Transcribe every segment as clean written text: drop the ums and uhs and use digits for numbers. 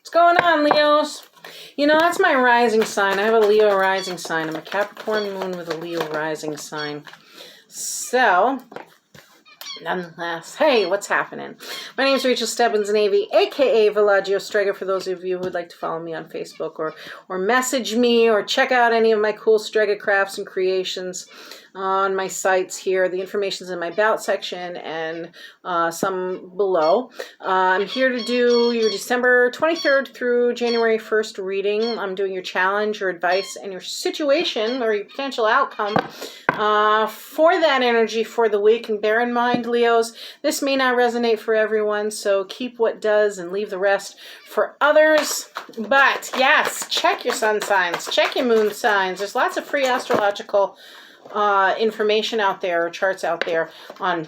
What's going on, Leos? You know, that's my rising sign. I have a Leo rising sign. I'm a Capricorn moon with a Leo rising sign. So, nonetheless, hey, what's happening? My name is Rachel Stebbins-Navy, aka Villaggio Strega, for those of you who would like to follow me on Facebook or message me or check out any of my cool Strega crafts and creations on my sites here. The information's in my About section and some below. I'm here to do your December 23rd through January 1st reading. I'm doing your challenge, your advice, and your situation or your potential outcome for that energy for the week. And bear in mind, Leos, this may not resonate for everyone, so keep what does and leave the rest for others. But yes, check your sun signs, check your moon signs. There's lots of free astrological information out there, or charts out there on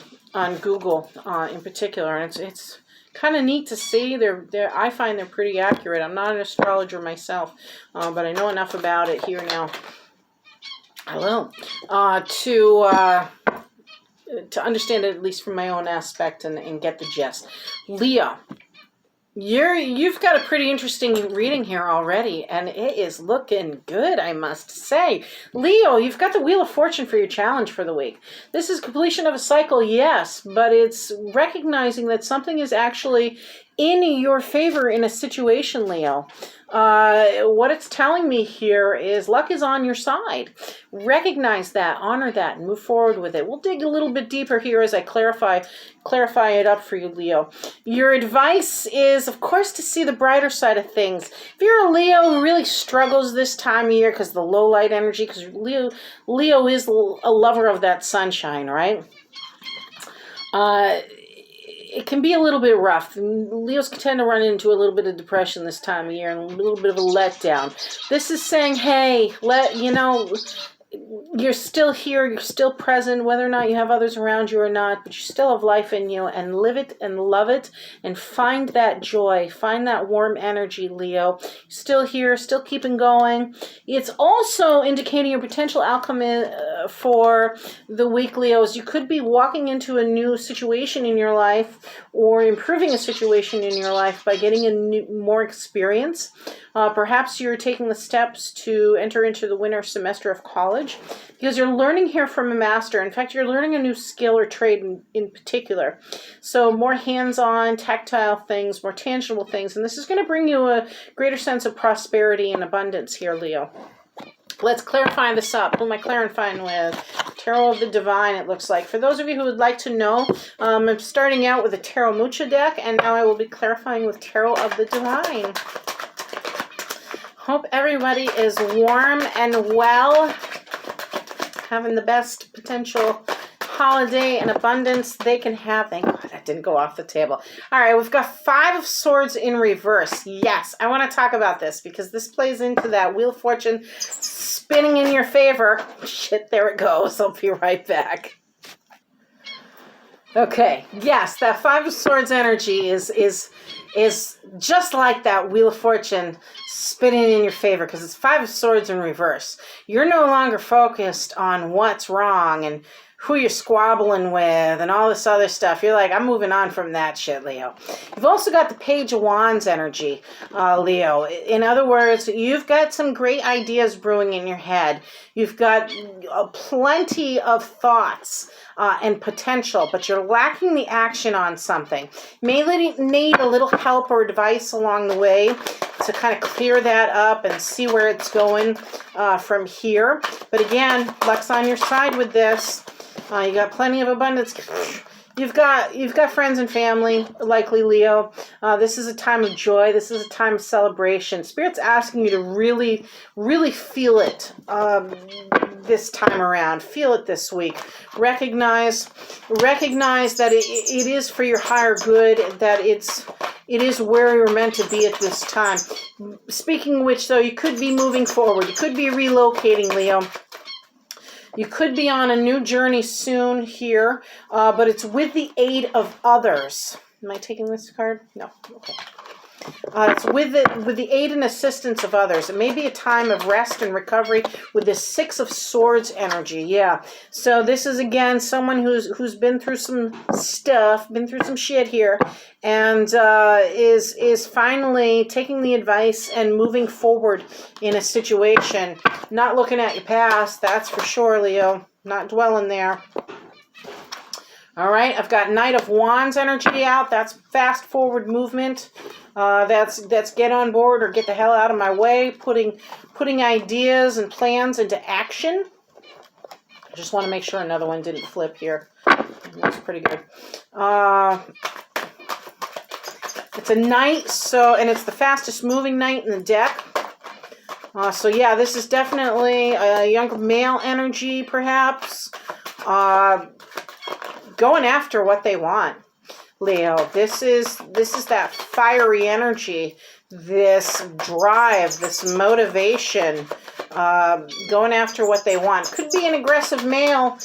Google in particular, and it's kind of neat to see. I find they're pretty accurate. I'm not an astrologer myself, but I know enough about it here now. Hello, to understand it, at least from my own aspect, and get the gist. Leo, you've got a pretty interesting reading here already, and it is looking good, I must say. Leo, you've got the Wheel of Fortune for your challenge for the week. This is completion of a cycle, yes, but it's recognizing that something is actually in your favor in a situation, Leo. What it's telling me here is luck is on your side. Recognize that, honor that, and move forward with it. We'll dig a little bit deeper here as I clarify it up for you, Leo. Your advice is, of course, to see the brighter side of things. If you're a Leo who really struggles this time of year because of the low light energy, because Leo is a lover of that sunshine, right? It can be a little bit rough. Leos can tend to run into a little bit of depression this time of year and a little bit of a letdown. This is saying, hey, you're still here, you're still present, whether or not you have others around you or not, but you still have life in you, and live it and love it and find that joy, find that warm energy, Leo. Still here, still keeping going. It's also indicating your potential outcome for the week, Leos. You could be walking into a new situation in your life or improving a situation in your life by getting more experience. Perhaps you're taking the steps to enter into the winter semester of college because you're learning here from a master. In fact, you're learning a new skill or trade in particular. So more hands-on, tactile things, more tangible things. And this is going to bring you a greater sense of prosperity and abundance here, Leo. Let's clarify this up. Who am I clarifying with? Tarot of the Divine, it looks like. For those of you who would like to know, I'm starting out with a Tarot Mucha deck, and now I will be clarifying with Tarot of the Divine. Hope everybody is warm and well, having the best potential holiday and abundance they can have. Thank God that didn't go off the table. All right, we've got Five of Swords in reverse. Yes, I want to talk about this because this plays into that Wheel of Fortune spinning in your favor. Shit, there it goes. I'll be right back. Okay, yes, that Five of Swords energy is just like that Wheel of Fortune spinning in your favor because it's Five of Swords in reverse. You're no longer focused on what's wrong and who you're squabbling with and all this other stuff. You're like, I'm moving on from that shit, Leo. You've also got the Page of Wands energy, Leo. In other words, you've got some great ideas brewing in your head. You've got plenty of thoughts and potential, but you're lacking the action on something. May need a little help or advice along the way to kind of clear that up and see where it's going from here. But again, luck's on your side with this. You got plenty of abundance. You've got friends and family, likely, Leo. This is a time of joy. This is a time of celebration. Spirit's asking you to really, really feel it this time around. Feel it this week. Recognize that it is for your higher good, that it is where you're meant to be at this time. Speaking of which, though, you could be moving forward. You could be relocating, Leo. You could be on a new journey soon here, but it's with the aid of others. Am I taking this card? No. Okay. It's with the aid and assistance of others. It may be a time of rest and recovery with this Six of Swords energy. Yeah. So this is again someone who's been through some stuff, been through some shit here, and is finally taking the advice and moving forward in a situation. Not looking at your past, that's for sure, Leo. Not dwelling there. All right, I've got Knight of Wands energy out. That's fast forward movement. That's get on board or get the hell out of my way. Putting ideas and plans into action. I just want to make sure another one didn't flip here. That's pretty good. It's a knight, and it's the fastest moving knight in the deck. So yeah, this is definitely a younger male energy, perhaps. Going after what they want, Leo. This is that fiery energy, this drive, this motivation, going after what they want. Could be an aggressive male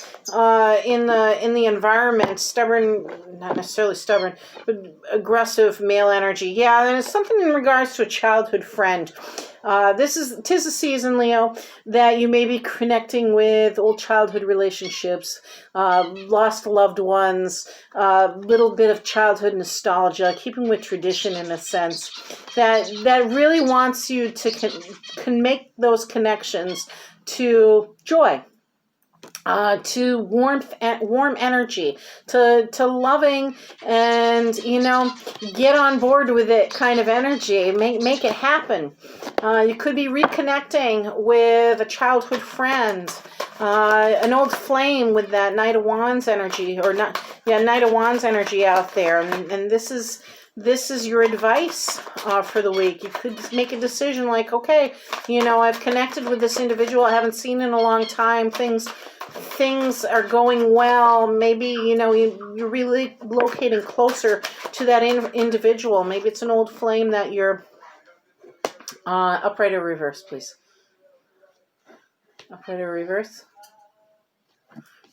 in the environment, stubborn, not necessarily stubborn, but aggressive male energy. Yeah, and it's something in regards to a childhood friend. Tis a season, Leo, that you may be connecting with old childhood relationships, lost loved ones, little bit of childhood nostalgia, keeping with tradition in a sense, that really wants you to can make those connections to joy. To warm energy, to loving, and get on board with it kind of energy. Make it happen. You could be reconnecting with a childhood friend, an old flame with that Knight of Wands energy, Knight of Wands energy out there, and this is your advice for the week. You could make a decision like, okay, I've connected with this individual I haven't seen in a long time. Things are going well. Maybe, you're really locating closer to that individual. Maybe it's an old flame that you're... upright or reverse, please. Upright or reverse?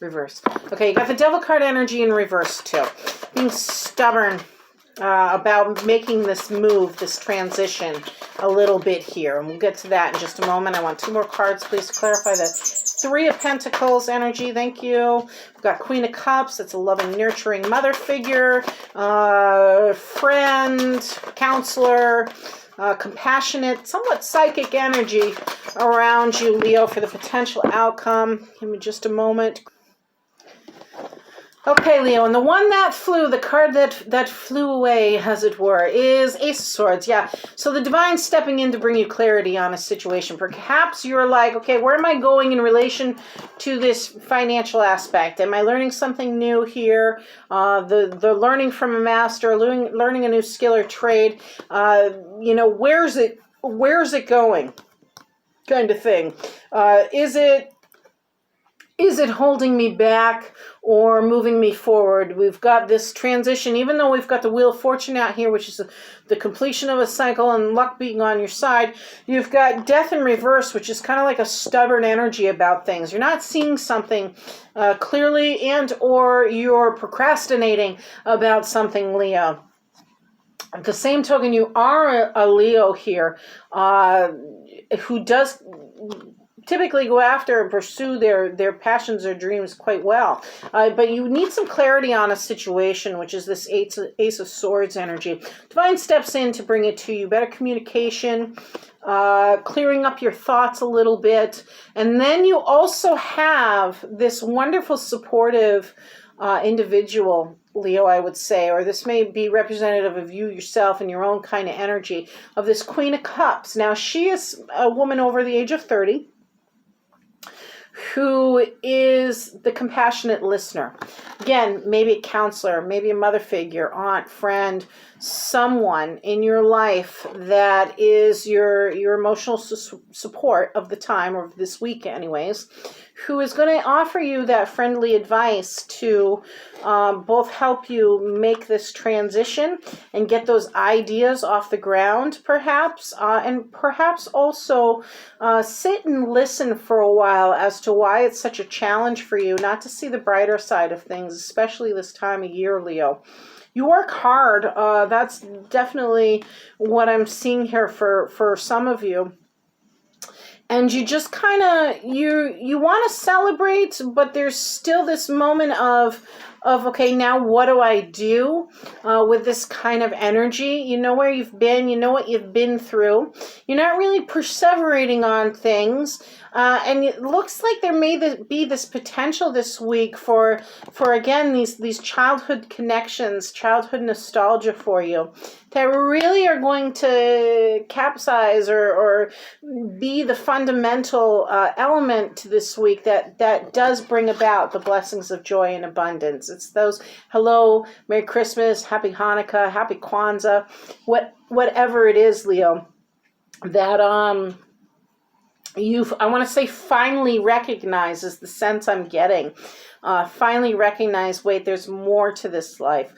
Reverse. Okay, you got the Devil card energy in reverse, too. Being stubborn about making this move, this transition a little bit here. And we'll get to that in just a moment. I want two more cards, please, to clarify that. Three of Pentacles energy, thank you. We've got Queen of Cups, that's a loving, nurturing mother figure, friend, counselor, compassionate, somewhat psychic energy around you, Leo, for the potential outcome. Give me just a moment. Okay, Leo, and the one that flew, the card that flew away, as it were, is Ace of Swords. Yeah, so the divine stepping in to bring you clarity on a situation. Perhaps you're like, okay, where am I going in relation to this financial aspect? Am I learning something new here? The learning from a master, learning a new skill or trade. Where's it going? Kind of thing. Is it holding me back or moving me forward? We've got this transition, even though we've got the Wheel of Fortune out here, which is the completion of a cycle and luck being on your side. You've got Death in reverse, which is kind of like a stubborn energy about things. You're not seeing something clearly, and or you're procrastinating about something, Leo. At the same token, you are a Leo here who does typically go after and pursue their passions or dreams quite well. But you need some clarity on a situation, which is this Ace of Swords energy. Divine steps in to bring it to you. Better communication, clearing up your thoughts a little bit. And then you also have this wonderful supportive individual, Leo, I would say, or this may be representative of you yourself and your own kind of energy, of this Queen of Cups. Now, she is a woman over the age of 30. Who is the compassionate listener. Again, maybe a counselor, maybe a mother figure, aunt, friend, someone in your life that is your emotional support of the time, or this week anyways, who is going to offer you that friendly advice to both help you make this transition and get those ideas off the ground, perhaps, and perhaps also sit and listen for a while as to why it's such a challenge for you not to see the brighter side of things, especially this time of year, Leo. You work hard. That's definitely what I'm seeing here for some of you. And you just kind of you want to celebrate, but there's still this moment of okay, now what do I do with this kind of energy? You know where you've been, you know what you've been through. You're not really perseverating on things, and it looks like there may be this potential this week for again these childhood connections, childhood nostalgia for you that really are going to capsize or be the fundamental element to this week that does bring about the blessings of joy and abundance. It's those hello, Merry Christmas, Happy Hanukkah, Happy Kwanzaa, whatever it is, Leo, that I want to say finally recognize is the sense I'm getting. Finally recognize, wait, there's more to this life.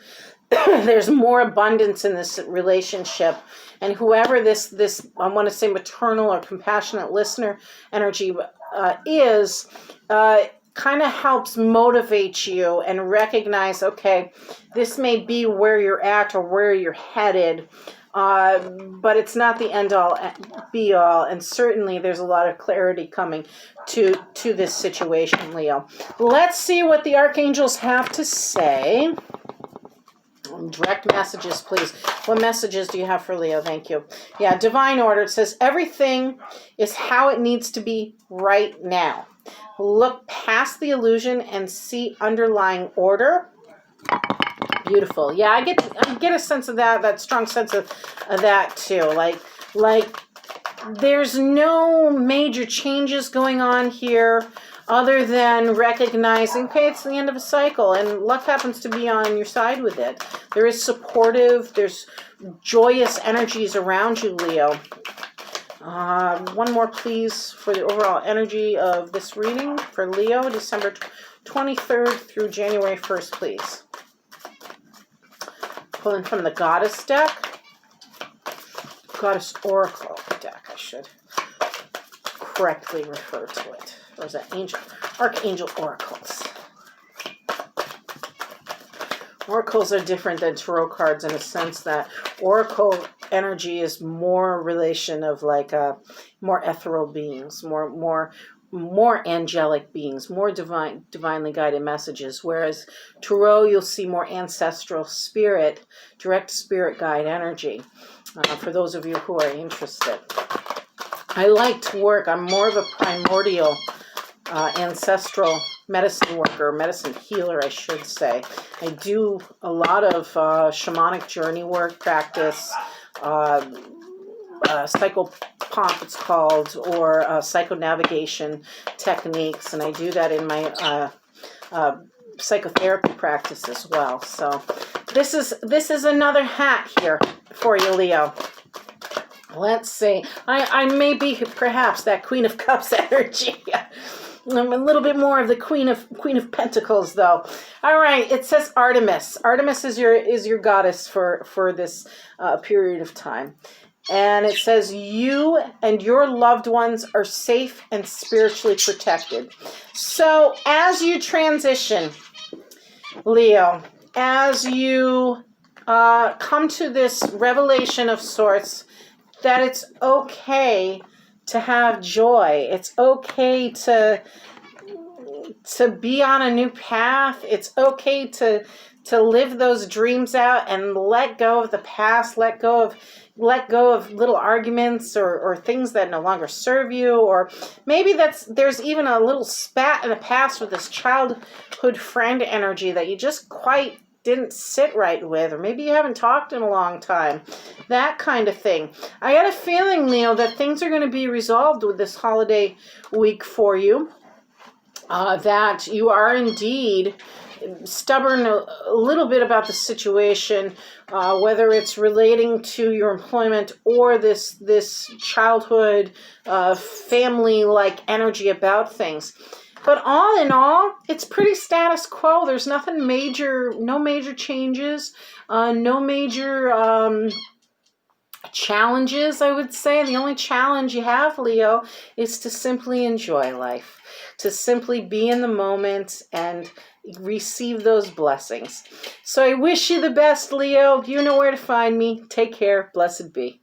There's more abundance in this relationship. And whoever this I want to say maternal or compassionate listener energy is, kind of helps motivate you and recognize, okay, this may be where you're at or where you're headed, but it's not the end all be all. And certainly there's a lot of clarity coming to this situation, Leo. Let's see what the archangels have to say. Direct messages, please. What messages do you have for Leo? Thank you. Yeah, divine order. It says everything is how it needs to be right now. Look past the illusion and see underlying order. Beautiful. Yeah, I get a sense of that strong sense of that too. Like there's no major changes going on here, other than recognizing, okay, it's the end of a cycle, and luck happens to be on your side with it. There is supportive, there's joyous energies around you, Leo. One more, please, for the overall energy of this reading for Leo, December 23rd through January 1st, please. Pulling from the Goddess deck. Goddess Oracle deck, I should correctly refer to it. Or is that Archangel Oracles? Oracles are different than tarot cards in a sense that Oracle energy is more relation of like more ethereal beings, more angelic beings, more divinely guided messages. Whereas tarot, you'll see more ancestral spirit, direct spirit guide energy. For those of you who are interested, I like to work. I'm more of a primordial ancestral medicine worker, medicine healer, I should say. I do a lot of shamanic journey work practice, psychopomp it's called, or psychonavigation techniques, and I do that in my psychotherapy practice as well. So this is another hat here for you, Leo. Let's see. I may be perhaps that Queen of Cups energy. I'm a little bit more of the Queen of Pentacles, though. All right. It says Artemis. Artemis is your goddess for this period of time, and it says you and your loved ones are safe and spiritually protected. So as you transition, Leo, as you come to this revelation of sorts, that it's okay to have joy. It's okay to be on a new path. It's okay to live those dreams out and let go of the past, let go of little arguments or things that no longer serve you, or maybe there's even a little spat in the past with this childhood friend energy that you just quite didn't sit right with, or maybe you haven't talked in a long time, that kind of thing. I got a feeling, Leo, that things are going to be resolved with this holiday week for you, that you are indeed stubborn a little bit about the situation, whether it's relating to your employment or this childhood family-like energy about things. But all in all, it's pretty status quo. There's nothing major, no major changes, no major challenges, I would say. The only challenge you have, Leo, is to simply enjoy life, to simply be in the moment and receive those blessings. So I wish you the best, Leo. You know where to find me. Take care. Blessed be.